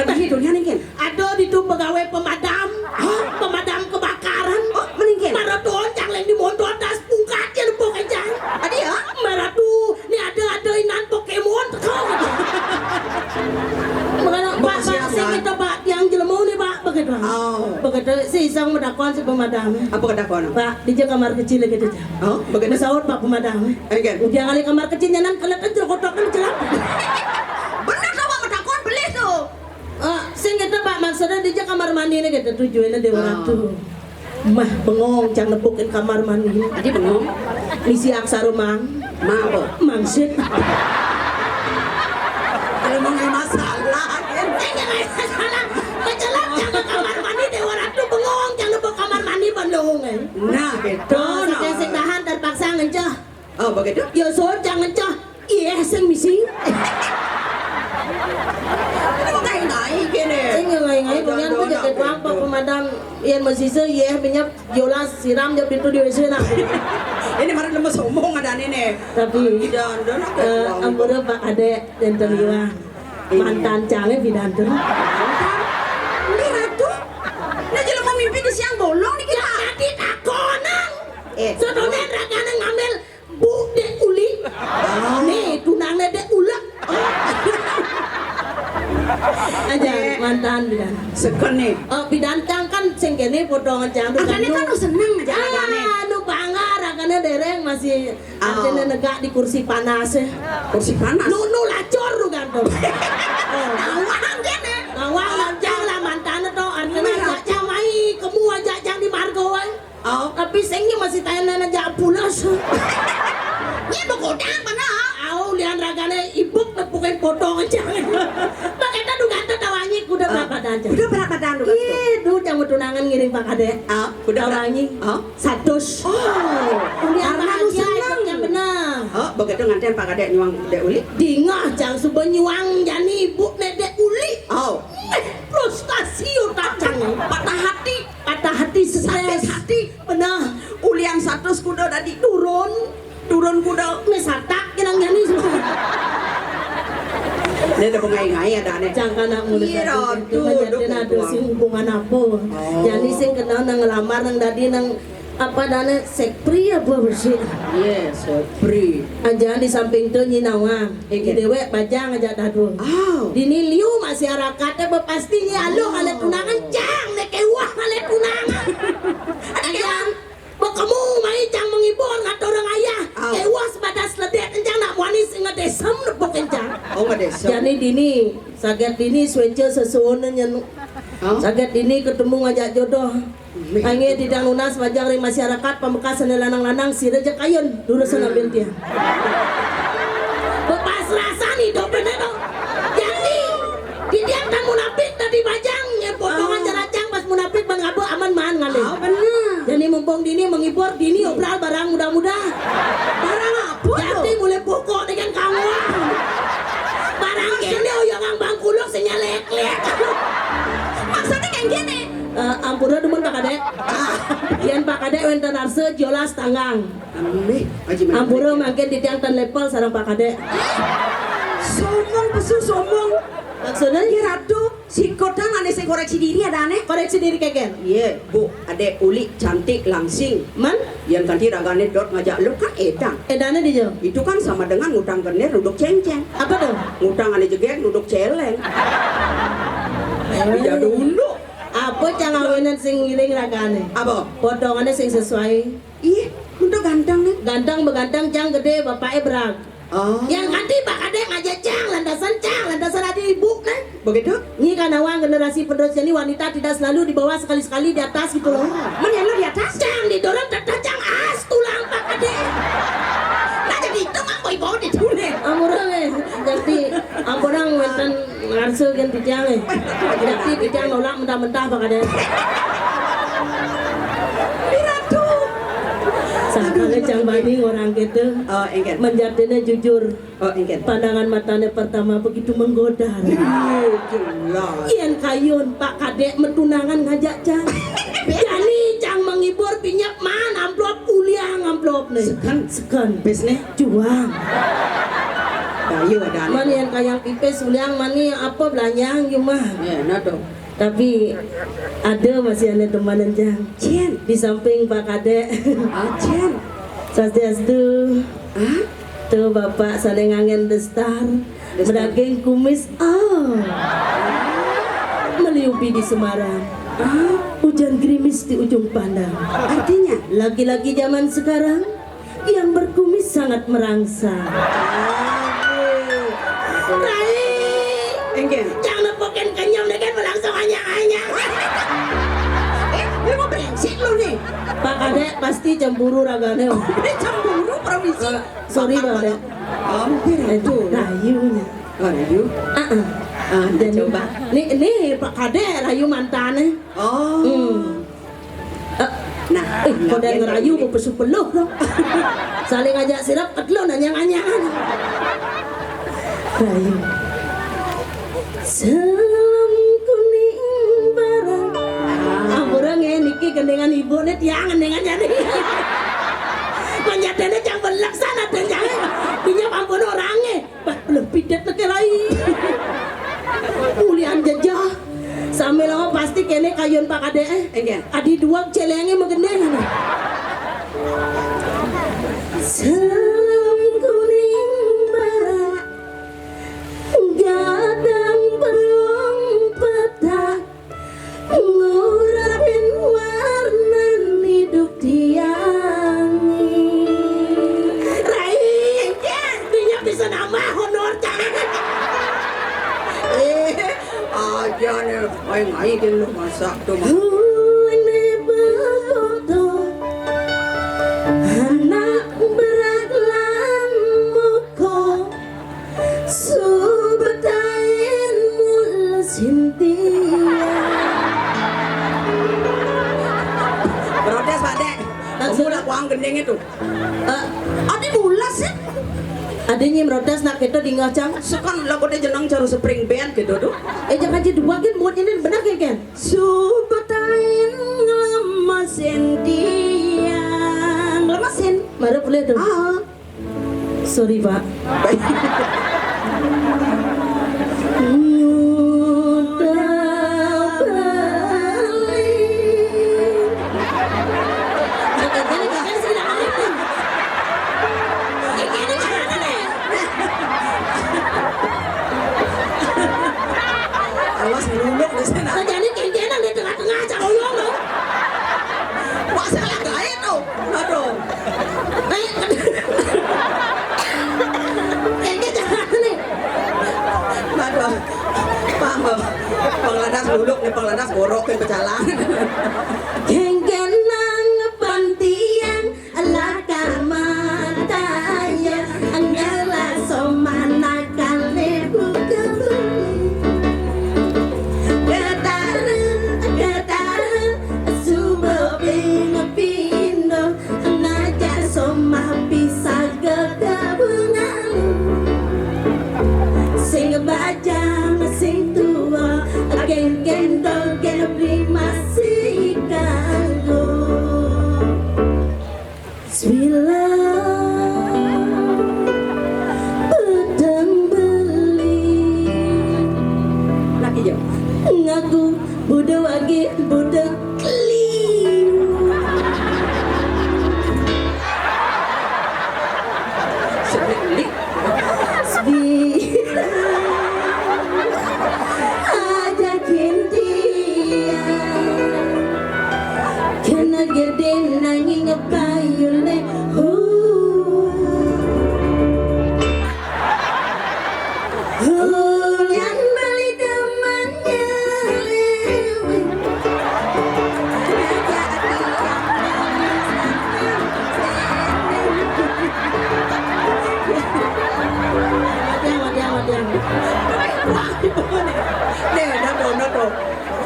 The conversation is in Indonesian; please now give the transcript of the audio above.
Kata hidupnya nih kan? Ada di tu pegawai pemadam. Pemadam kebakaran. Oh, meninggal. Maraton jangan di mondor das pungkatnya di pokoknya. Ada ya? Maratu, ni ada inan Pokemon kau. Makanya Pak saya kita Pak yang jelemu ni Pak begitu. Begitu si isang mendakwan si pemadam. Apa kata kau? Pak di kamar kecil gitu. Oh, bagaimana? Masaud Pak pemadam. Kan? Udah kali kamar kecilnya nan kelihatan kotak kan celap. Benar sama mendakwan beli tuh. Sing kita Pak maksudnya di kamar mandi ni kita tujuannya Dewa Ratu. Mah bengong jangan nepukin kamar mandi. Tadi bengong. Misi aksara mang. Mau. Mangsit. Kalau mau nggak masalah, kan? Jangan masalah. Kecelak jangan kamar mandi Dewa Ratu bengong jangan nepuk kamar mandi bendung. Nah, betul. Saya sing tahan terpaksa ngencah. Oh, begitu? Ya so jangan cah. Iya sing misi. Ini mau kayak naik gini. Sing ngai punya tu jadi tuang Pak pemadam. Ian masih iya minyak jolas siram jauh pintu di WC nak. Ini mari lemes omong ada nih. Tapi Dan ampura Pak Ade dan Teliwa mantan canggih bidantu. Ini ratu. Nah jadi mau mimpi di siang bolong nih kita. Tadi takonan. Soalnya ragana ngambil bu dek uli. Nih tunangnya dek ulak. Aja mantan bidan. Sekon nih. Oh bidantang kan sing kene potongan cang. Akane kan lu seneng aja ragane. Nu bangga ragana dereng masih artinya negak di kursi panas. Kursi panas. Nu lacor lu gantung. Awang gini. Awang lanjang lah mantan itu artinya jajang mai kamu aja jang di margo ay. Oh. Tapi sengnya masih tanya aja pulas. Ini mau kodang mana? Au lian ragane ibuk nepukin potong aja. Pakai tadu ganta tawanyi kuda berapa dan. Udah berapa dan lu? Itu jangan tunangan ngiring Pak Kade. Udah tawanyi. Satus. Oh. Kuliah Karena lu seneng. yang benar. Oh, begitu nganten Pak Kadek nyuang Dek Uli. Dingah jang subuh nyuang jani ibu nedek uli. Oh. Frustasi utacang. Patah hati. Patah hati Sakit stres. hati. Benar. Uli yang satu kuda tadi Turun. turun kuda. Mesatak kinang jani semua. Dia ada pengai-ngai ada aneh. Jangan nak mulut Iya, tadi. tuh, Jadi ada sing hubungan apa? Jadi sing kenal nang ngelamar nang tadi nang apa dana sekpri apa bersih. Yes, free. Aja di samping tu nyinawang. Iki dewek bajang aja dadu. Dini liu masyarakatnya bepastinya alo ale tunangan jang nek ewah ale tunangan. Aja kamu mai jang menghibur ngat orang ayah. Ewah sebatas ledek enjang nak wanis ngedesem nepok enjang. Oh, ngedesem. Jadi dini sakit dini swence sesuatu nyen. Sakit dini ketemu ngajak jodoh. Angin tidak lunas wajah dari masyarakat pambekas lanang-lanang si rejek ayun dulu sana bintia. Bepas rasa nih do bener do. Jadi didiamkan munafik tadi bajang ya potongan jaracang pas munafik bang abu aman man ngalih. Bener. Jadi mumpung dini menghibur dini obral barang mudah-mudah. Barang apa? Jadi mulai pokok dengan kamu. Barang kene oyong bang kuluk senyalek-lek. Maksudnya kayak gini. Ampura demen Pak Kadek. Yan Pak Kadek wenten arse jolas tanggang. Ampura makin di tiang tan level sarang Pak Kadek. Sombong pesu sombong. Maksudnya Ini ratu si kodang aneh saya koreksi diri ada aneh. koreksi diri keken. Iya, Bu, adek Uli cantik langsing. Man, Yang ganti ragane dot ngajak lu kan edang. edana di jo. Itu kan sama dengan ngutang kenir duduk cengceng. Apa tuh? Ngutang aneh jegek duduk celeng. Iya dulu. Apa cangawenan sing ngiling ragane? Apa? Potongannya sing sesuai. Ih, udah ganteng nih. Gantang begantang jang gede bapaknya berang. Oh, Yang ganti Pak Kadek ngajak cang landasan adik ibu kan. begitu? Ini kan awang generasi penerus ini wanita tidak selalu di bawah sekali-sekali di atas gitu loh. Men lu di atas? Cang didorong tertacang as tulang Pak Kadek. Nah jadi itu mah boy bawa di sini. Amurang jadi amurang wenten ngarse gen tijang jadi tijang nolak mentah-mentah Pak Kadek. Ratu. Sakale cang banding orang gitu. Oh, engken. Menjadinya jujur. Oh, engken. Pandangan matanya pertama begitu menggoda. Jelas. Ian kayun Pak Kadek metunangan ngajak cang. Jadi cang menghibur pinjak man amplop kuliah amplop nih. Sekan Bisnis. juang. Ayo ada. Mani yang kayang pipes uliang mani apa belanjang cuma. Nado. Tapi ada masih ada teman jang. Cien. Di samping Pak Kadek. Cien. Swastiastu. Tuh Bapak saling angin destar. Beraging kumis. Meliupi di Semarang. Hujan gerimis di ujung pandang. Artinya Laki-laki zaman sekarang yang berkumis sangat merangsang. Rai, enggak. jangan lepokin kenyam dengan melangsung hanya. Lu mau brengsek lu nih. Pak Kadek pasti cemburu ragane. Ini cemburu permisi. Sorry Pak Kadek. Itu Rayunya. Rayu. Dan coba. Nih Pak Kadek rayu mantannya. Nah, Kau udah ngerayu mau pesuh-peluh loh. Saling ngajak sirap kedlo nanya-nanyaan. Rayu. Selam kuning barang. Amburang niki gendengan ibu nih tiangan dengan jadi. Penjatanya jangan berlaksana dan jangan pinjam ampun orangnya. Belum pidat lekerai. Mulian jejah. Sambil lama pasti kene kayun Pak Kadek. Adi dua celenge mengendeng. Selam kuning barak, gadang perung petak, ngurapin warna hidup tiangi. Rai, dia bisa nama honor jangan. aja nih, ngain lu masak tuh. Anak beraglam muko subetain mul Sintia. Protes Pak Dek. Kamu lah uang gendeng itu. Ade mulas sih. Adanya merodas nak kita di ngacang. Sekan lagu dia jenang caru spring band gitu tuh. Jangan jadi dua kan buat ini benar kan? Subetain ngelemasin dia. Ngelemasin? Mari boleh tuh. Sorry Pak. Awas ngeluluk di sana. Jadi kenjenan di tengah-tengah cakoyong loh. Wah salah gaya tuh. Aduh. Aduh. Paham. Pangladas luluk nih pangladas borok ke pecalang. Kengenang pantian ala kamataya anggala somana kale bukabuli. Bajang sing tua agen gendol gebri masih kanggo Bismillah pedang beli Laki jauh. ngaku budak wage budak keli